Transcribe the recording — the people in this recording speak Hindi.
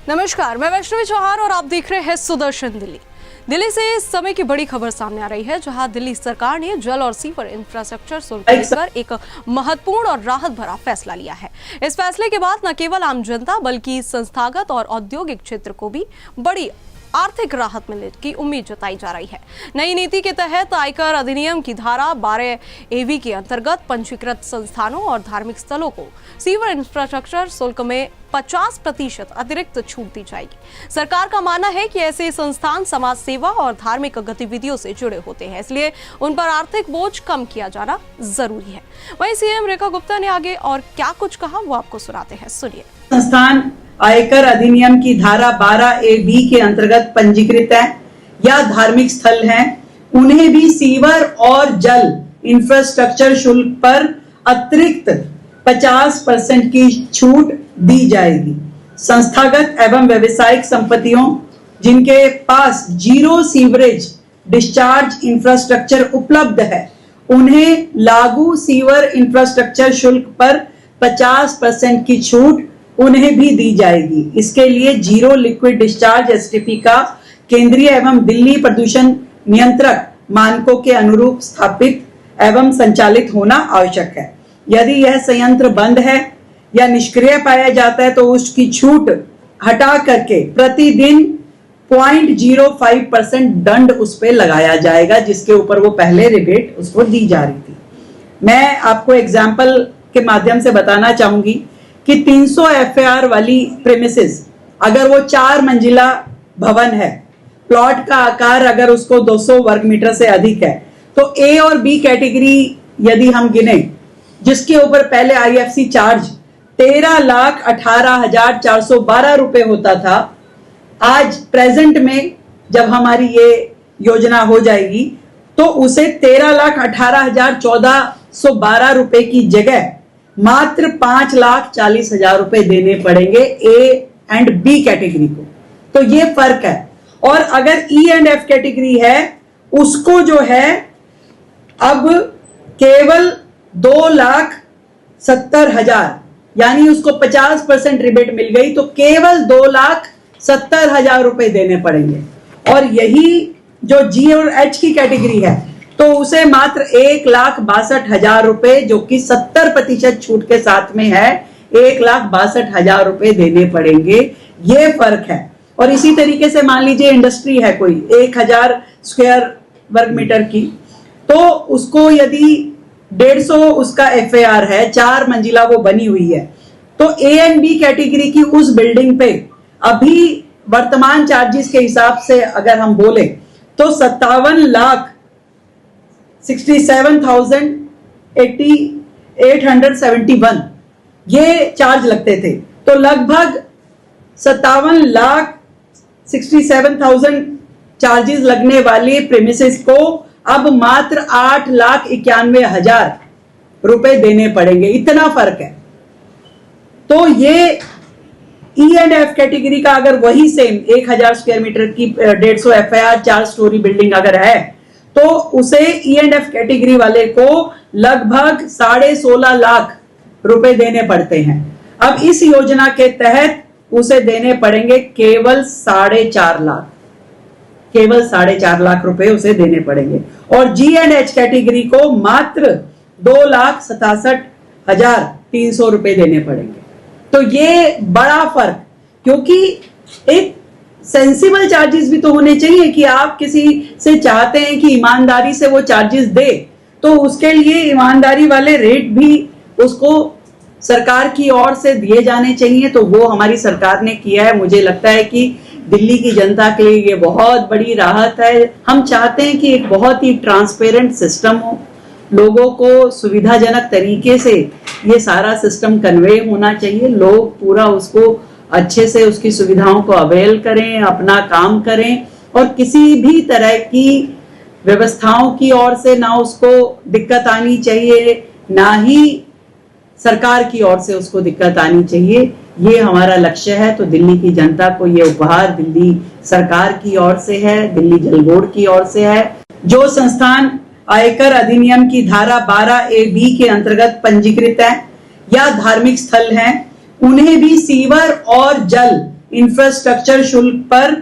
नमस्कार, मैं वैष्णवी चौहान और आप देख रहे हैं सुदर्शन दिल्ली। दिल्ली से इस समय की बड़ी खबर सामने आ रही है, जहां दिल्ली सरकार ने जल और सीवर इंफ्रास्ट्रक्चर शुल्क पर एक महत्वपूर्ण और राहत भरा फैसला लिया है। इस फैसले के बाद न केवल आम जनता बल्कि संस्थागत और औद्योगिक क्षेत्र को भी बड़ी आर्थिक राहत मिलने की उम्मीद जताई जा रही है। नई नीति के तहत आयकर अधिनियम की धारा 12A के अंतर्गत पंजीकृत संस्थानों और धार्मिक स्थलों को सीवर इंफ्रास्ट्रक्चर शुल्क में 50% अतिरिक्त छूट दी जाएगी। सरकार का मानना है कि ऐसे संस्थान समाज सेवा और धार्मिक गतिविधियों से जुड़े होते हैं, इसलिए उन पर आर्थिक बोझ कम किया जाना जरूरी है। वहीं सीएम रेखा गुप्ता ने आगे और क्या कुछ कहा, वो आपको सुनाते हैं, सुनिए। संस्थान आयकर अधिनियम की धारा 12A के अंतर्गत पंजीकृत है या धार्मिक स्थल हैं, उन्हें भी सीवर और जल इंफ्रास्ट्रक्चर शुल्क पर अतिरिक्त 50% की छूट दी जाएगी। संस्थागत एवं व्यवसायिक संपत्तियों जिनके पास जीरो सीवरेज डिस्चार्ज इंफ्रास्ट्रक्चर उपलब्ध है, उन्हें लागू सीवर इंफ्रास्ट्रक्चर शुल्क पर 50% की छूट उन्हें भी दी जाएगी। इसके लिए जीरो लिक्विड डिस्चार्ज एसटीपी का केंद्रीय एवं दिल्ली प्रदूषण नियंत्रक मानकों के अनुरूप स्थापित एवं संचालित होना आवश्यक है। यदि यह संयंत्र बंद है या निष्क्रिय पाया जाता है तो उसकी छूट हटा करके प्रतिदिन 0.05% दंड उस पर लगाया जाएगा, जिसके ऊपर वो पहले रिबेट उसको दी जा रही थी। मैं आपको एग्जाम्पल के माध्यम से बताना चाहूंगी कि 300 FAR वाली प्रेमिसेस अगर वो 4 मंजिला भवन है, प्लॉट का आकार अगर उसको 200 वर्ग मीटर से अधिक है, तो A और B कैटेगरी यदि हम गिने, जिसके ऊपर पहले IFC चार्ज 13,18,412 रुपए होता था, आज प्रेजेंट में जब हमारी ये योजना हो जाएगी तो उसे 13,18,1412 रुपए की जगह मात्र 5,40,000 रुपए देने पड़ेंगे A एंड B कैटेगरी को। तो ये फर्क है। और अगर E एंड F कैटेगरी है, उसको जो है अब केवल 2,70,000, यानी उसको 50% रिबेट मिल गई, तो केवल 2,70,000 रुपए देने पड़ेंगे। और यही जो G और H की कैटेगरी है तो उसे मात्र 1,62,000 रुपए, जो कि 70% छूट के साथ में है, 1,62,000 रुपए देने पड़ेंगे। ये फर्क है। और इसी तरीके से मान लीजिए इंडस्ट्री है कोई 1,000 स्क्वायर वर्ग मीटर की, तो उसको यदि 150 उसका FAR है, 4 मंजिला वो बनी हुई है, तो A एंड B कैटेगरी की उस बिल्डिंग पे अभी वर्तमान चार्जेस के हिसाब से अगर हम बोले तो 57,67,871 ये चार्ज लगते थे। तो लगभग 57,67,000 चार्जेस लगने वाले प्रेमिसेस को अब मात्र 8,91,000 रुपए देने पड़ेंगे। इतना फर्क है। तो ये E एंड F कैटेगरी का अगर वही सेम 1,000 स्क्वायर मीटर की 150 FAR 4 स्टोरी बिल्डिंग अगर है, तो उसे E एंड F कैटेगरी वाले को लगभग 16.5 लाख रुपए देने पड़ते हैं। अब इस योजना के तहत उसे देने पड़ेंगे केवल 4.5 लाख, केवल 4.5 लाख रुपए उसे देने पड़ेंगे। और G एंड H कैटेगरी को मात्र 2,67,300 रुपए देने पड़ेंगे। तो ये बड़ा फर्क, क्योंकि एक सेंसिबल चार्जेस भी तो होने चाहिए कि आप किसी से चाहते हैं कि ईमानदारी से वो चार्जेस दे, तो उसके लिए ईमानदारी वाले रेट भी उसको सरकार की ओर से दिए जाने चाहिए। तो वो हमारी सरकार ने किया है। मुझे लगता है कि दिल्ली की जनता के लिए ये बहुत बड़ी राहत है। हम चाहते हैं कि एक बहुत ही ट्रांसपेरेंट सिस्टम हो, लोगों को सुविधाजनक तरीके से ये सारा सिस्टम कन्वे होना चाहिए, लोग पूरा उसको अच्छे से उसकी सुविधाओं को अवेल करें, अपना काम करें, और किसी भी तरह की व्यवस्थाओं की ओर से ना उसको दिक्कत आनी चाहिए, ना ही सरकार की ओर से उसको दिक्कत आनी चाहिए। ये हमारा लक्ष्य है। तो दिल्ली की जनता को ये उपहार दिल्ली सरकार की ओर से है, दिल्ली जल बोर्ड की ओर से है। जो संस्थान आयकर अधिनियम की धारा 12A के अंतर्गत पंजीकृत है या धार्मिक स्थल हैं, उन्हें भी सीवर और जल इंफ्रास्ट्रक्चर शुल्क पर